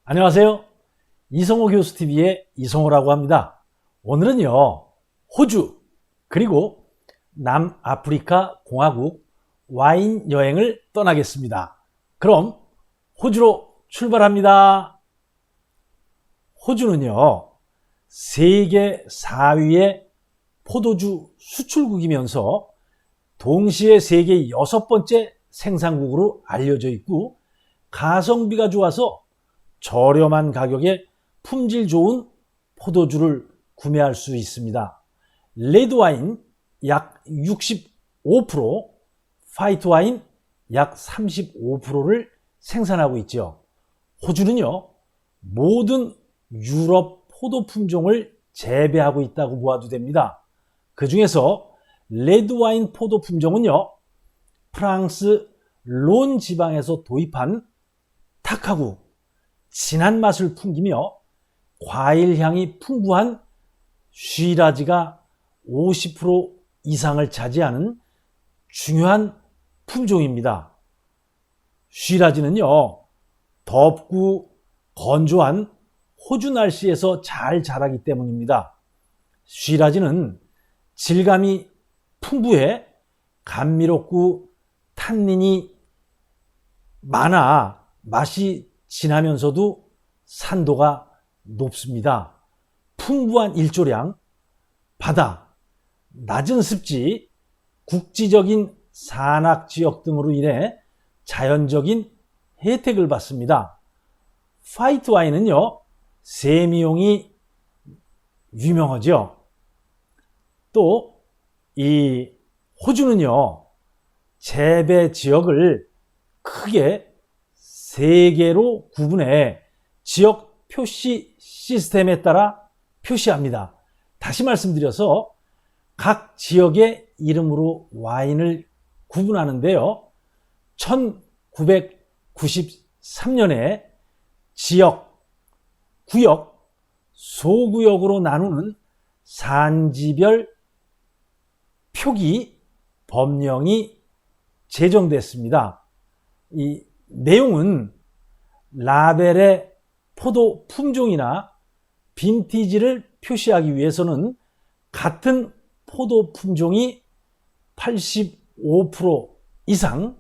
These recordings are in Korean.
안녕하세요. 이성호 교수TV의 이성호라고 합니다. 오늘은요, 호주 그리고 남아프리카 공화국 와인 여행을 떠나겠습니다. 그럼 호주로 출발합니다. 호주는요, 세계 4위의 포도주 수출국이면서 동시에 세계 6번째 생산국으로 알려져 있고, 가성비가 좋아서 저렴한 가격에 품질 좋은 포도주를 구매할 수 있습니다. 레드와인 약 65%, 화이트와인 약 35%를 생산하고 있죠. 호주는요, 모든 유럽 포도 품종을 재배하고 있다고 보아도 됩니다. 그 중에서 레드와인 포도 품종은요, 프랑스 론 지방에서 도입한 탁하고 진한 맛을 풍기며 과일 향이 풍부한 쉬라즈가 50% 이상을 차지하는 중요한 품종입니다. 쉬라즈는요, 덥고 건조한 호주 날씨에서 잘 자라기 때문입니다. 쉬라즈는 질감이 풍부해 감미롭고 탄닌이 많아 맛이 진하면서도 산도가 높습니다. 풍부한 일조량, 바다, 낮은 습지, 국지적인 산악 지역 등으로 인해 자연적인 혜택을 받습니다. 화이트 와인은요, 세미용이 유명하죠. 또 이 호주는요, 재배 지역을 크게 3개로 구분해 지역 표시 시스템에 따라 표시합니다. 다시 말씀드려서 각 지역의 이름으로 와인을 구분하는데요. 1993년에 지역, 구역, 소구역으로 나누는 산지별 표기 법령이 제정됐습니다. 이 내용은 라벨의 포도 품종이나 빈티지를 표시하기 위해서는 같은 포도 품종이 85% 이상,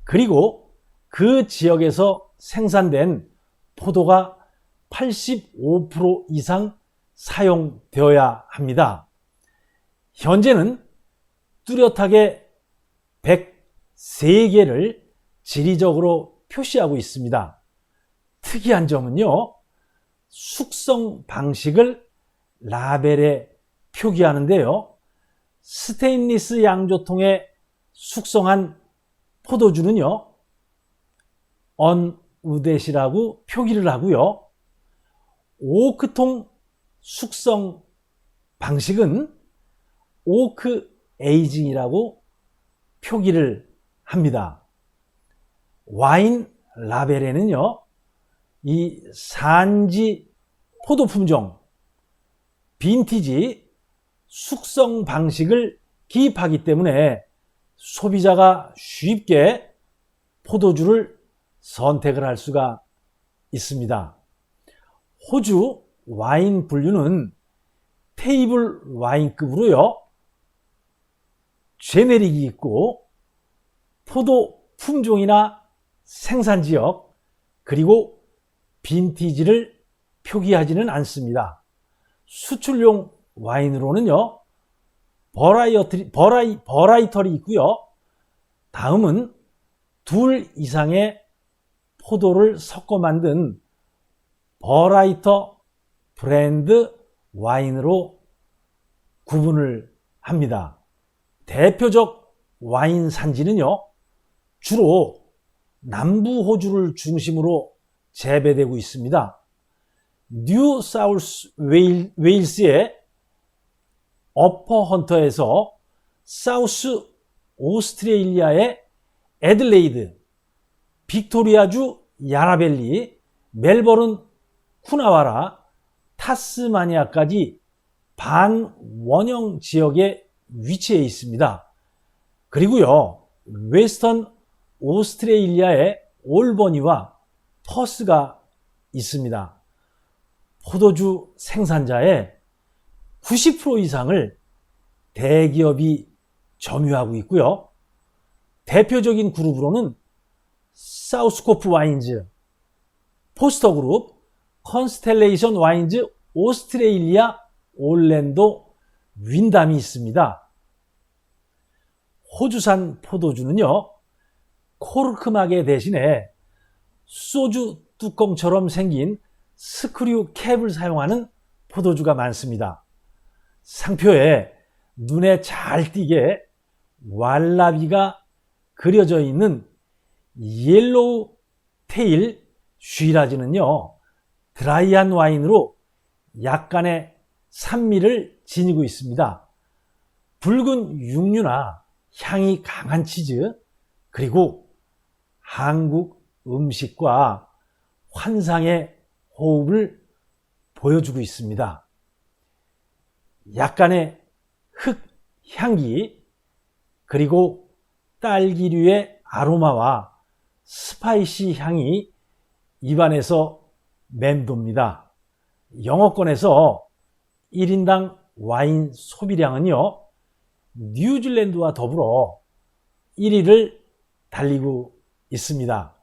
그리고 그 지역에서 생산된 포도가 85% 이상 사용되어야 합니다. 현재는 뚜렷하게 103개를 지리적으로 표시하고 있습니다. 특이한 점은요, 숙성 방식을 라벨에 표기하는데요. 스테인리스 양조통에 숙성한 포도주는요, 언우댓이라고 표기를 하고요. 오크통 숙성 방식은 오크 에이징이라고 표기를 합니다. 와인 라벨에는요, 이 산지 포도 품종, 빈티지, 숙성 방식을 기입하기 때문에 소비자가 쉽게 포도주를 선택을 할 수가 있습니다. 호주 와인 분류는 테이블 와인급으로요, 제네릭이 있고 포도 품종이나 생산지역 그리고 빈티지를 표기하지는 않습니다. 수출용 와인으로는요, 버라이털이 있고요. 다음은 2 이상의 포도를 섞어 만든 버라이터 브랜드 와인으로 구분을 합니다. 대표적 와인 산지는요, 주로 남부 호주를 중심으로 재배되고 있습니다. 뉴 사우스 웨일스의 어퍼 헌터에서 사우스 오스트레일리아의 애들레이드, 빅토리아주 야라벨리, 멜버른 쿠나와라, 타스마니아까지 반원형 지역에 위치해 있습니다. 그리고요, 웨스턴 오스트레일리아의 올버니와 퍼스가 있습니다. 포도주 생산자의 90% 이상을 대기업이 점유하고 있고요. 대표적인 그룹으로는 사우스코프 와인즈, 포스터 그룹, 컨스텔레이션 와인즈 오스트레일리아, 올랜도, 윈담이 있습니다. 호주산 포도주는요, 코르크막의 대신에 소주 뚜껑처럼 생긴 스크류 캡을 사용하는 포도주가 많습니다. 상표에 눈에 잘 띄게 왈라비가 그려져 있는 옐로우 테일 쉬라즈는요, 드라이한 와인으로 약간의 산미를 지니고 있습니다. 붉은 육류나 향이 강한 치즈, 그리고 한국 음식과 환상의 호흡을 보여주고 있습니다. 약간의 흙 향기, 그리고 딸기류의 아로마와 스파이시 향이 입안에서 맴돕니다. 영어권에서 1인당 와인 소비량은요, 뉴질랜드와 더불어 1위를 달리고 있습니다.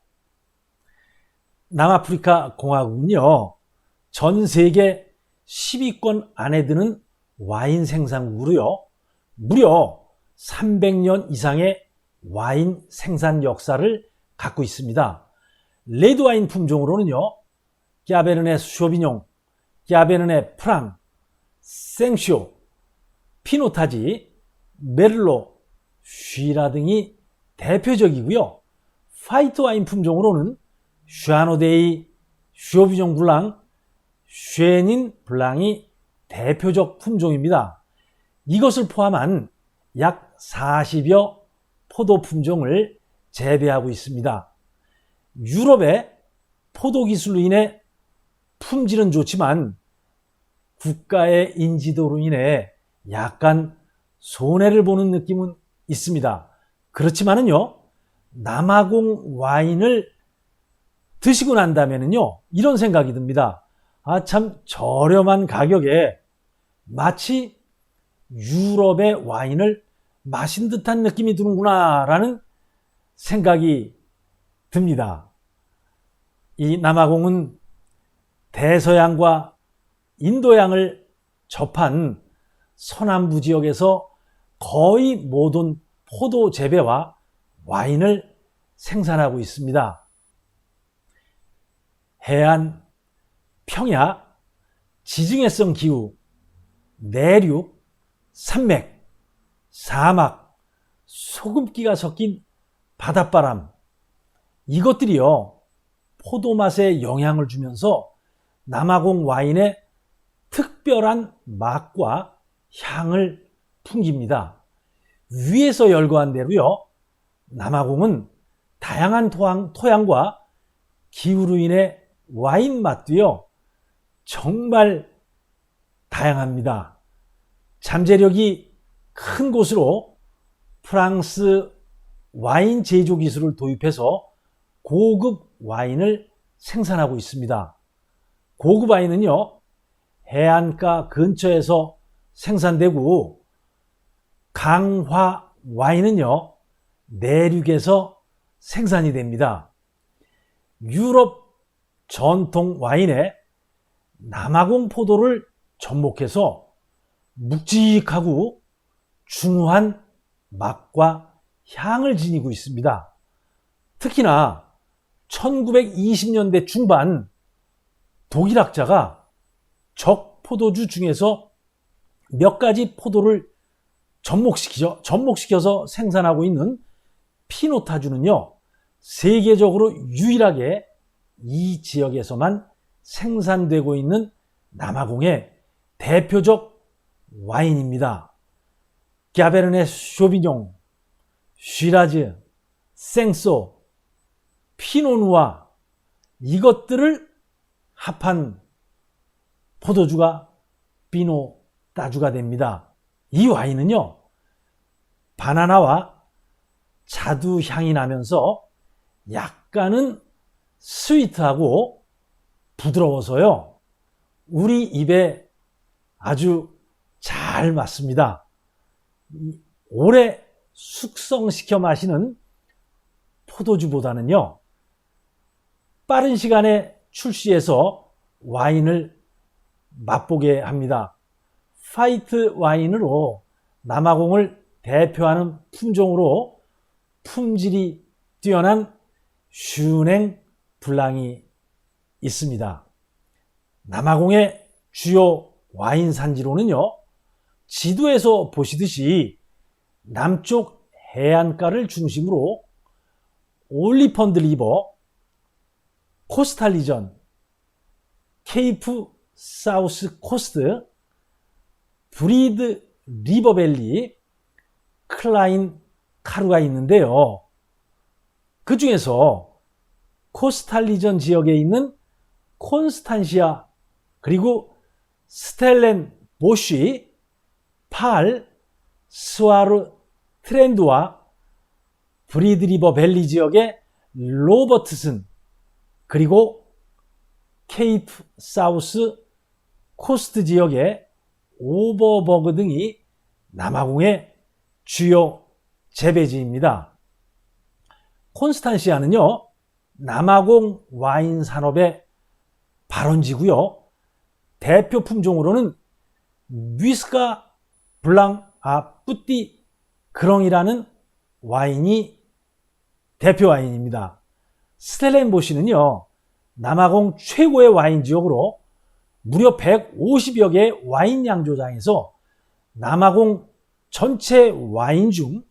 남아프리카 공화국은요, 전 세계 10위권 안에 드는 와인 생산국으로요, 무려 300년 이상의 와인 생산 역사를 갖고 있습니다. 레드와인 품종으로는요, 캬베르네 쇼비뇽, 캬베르네 프랑, 생쇼, 피노타지, 메를로, 쉬라 등이 대표적이고요. 화이트 와인 품종으로는 샤노데이, 쇼비뇽 블랑, 쉐닌 블랑이 대표적 품종입니다. 이것을 포함한 약 40여 포도 품종을 재배하고 있습니다. 유럽의 포도 기술로 인해 품질은 좋지만 국가의 인지도로 인해 약간 손해를 보는 느낌은 있습니다. 그렇지만은요, 남아공 와인을 드시고 난다면은요, 이런 생각이 듭니다. 아, 참 저렴한 가격에 마치 유럽의 와인을 마신 듯한 느낌이 드는구나 라는 생각이 듭니다. 이 남아공은 대서양과 인도양을 접한 서남부 지역에서 거의 모든 포도 재배와 와인을 생산하고 있습니다. 해안, 평야, 지중해성 기후, 내륙, 산맥, 사막, 소금기가 섞인 바닷바람, 이것들이요, 포도 맛에 영향을 주면서 남아공 와인의 특별한 맛과 향을 풍깁니다. 위에서 열거한 대로요, 남아공은 다양한 토양과 기후로 인해 와인 맛도요, 정말 다양합니다. 잠재력이 큰 곳으로 프랑스 와인 제조 기술을 도입해서 고급 와인을 생산하고 있습니다. 고급 와인은요, 해안가 근처에서 생산되고, 강화 와인은요, 내륙에서 생산이 됩니다. 유럽 전통 와인에 남아공 포도를 접목해서 묵직하고 중후한 맛과 향을 지니고 있습니다. 특히나 1920년대 중반 독일학자가 적 포도주 중에서 몇 가지 포도를 접목시켜서 생산하고 있는 피노타주는요, 세계적으로 유일하게 이 지역에서만 생산되고 있는 남아공의 대표적 와인입니다. 캬베르네 쇼비뇽, 쉬라즈, 생소, 피노누아, 이것들을 합한 포도주가 피노타주가 됩니다. 이 와인은요, 바나나와 자두 향이 나면서 약간은 스위트하고 부드러워서요. 우리 입에 아주 잘 맞습니다. 오래 숙성시켜 마시는 포도주보다는요, 빠른 시간에 출시해서 와인을 맛보게 합니다. 화이트 와인으로 남아공을 대표하는 품종으로 품질이 뛰어난 슈냉 블랑이 있습니다. 남아공의 주요 와인 산지로는요, 지도에서 보시듯이 남쪽 해안가를 중심으로 올리펀드 리버, 코스탈리전, 케이프 사우스 코스트, 브리드 리버밸리, 클라인 카루가 있는데요. 그 중에서 코스탈리전 지역에 있는 콘스탄시아, 그리고 스텔렌 보쉬, 팔, 스와르 트렌드와 브리드 리버 밸리 지역의 로버트슨, 그리고 케이프 사우스 코스트 지역의 오버버그 등이 남아공의 주요 재배지입니다. 콘스탄시아는요, 남아공 와인 산업의 발원지고요. 대표 품종으로는 뮤스카 블랑 뿌띠 그렁이라는 와인이 대표 와인입니다. 스텔렌보시는요, 남아공 최고의 와인 지역으로 무려 150여 개의 와인 양조장에서 남아공 전체 와인 중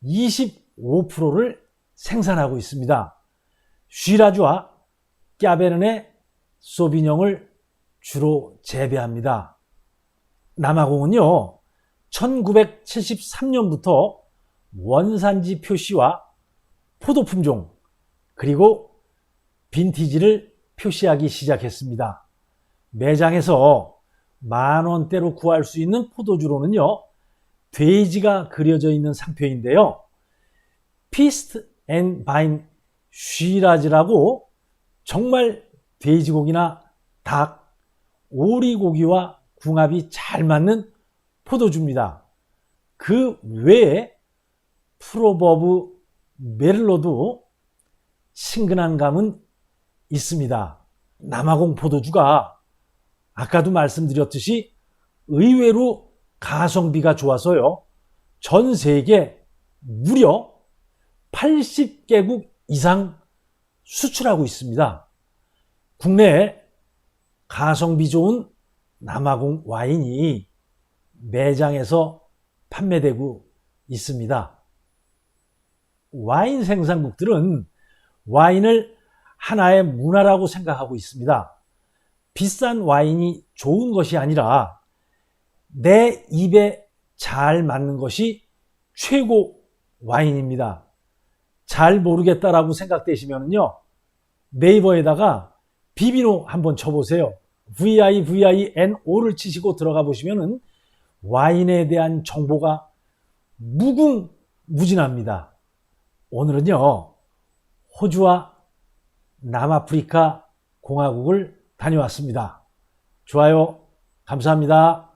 25%를 생산하고 있습니다. 쉬라즈와 까베르네 소비뇽을 주로 재배합니다. 남아공은요, 1973년부터 원산지 표시와 포도 품종, 그리고 빈티지를 표시하기 시작했습니다. 매장에서 만원대로 구할 수 있는 포도주로는요, 돼지가 그려져 있는 상표인데요. 피스트 앤 바인 쉬라즈라고 정말 돼지고기나 닭, 오리고기와 궁합이 잘 맞는 포도주입니다. 그 외에 프로버브 메를로도 친근한 감은 있습니다. 남아공 포도주가 아까도 말씀드렸듯이 의외로 가성비가 좋아서요, 전 세계 무려 80개국 이상 수출하고 있습니다. 국내에 가성비 좋은 남아공 와인이 매장에서 판매되고 있습니다. 와인 생산국들은 와인을 하나의 문화라고 생각하고 있습니다. 비싼 와인이 좋은 것이 아니라 내 입에 잘 맞는 것이 최고 와인입니다. 잘 모르겠다라고 생각되시면요, 네이버에다가 비비노 한번 쳐보세요. VIVINO를 치시고 들어가 보시면은 와인에 대한 정보가 무궁무진합니다. 오늘은요, 호주와 남아프리카 공화국을 다녀왔습니다. 좋아요, 감사합니다.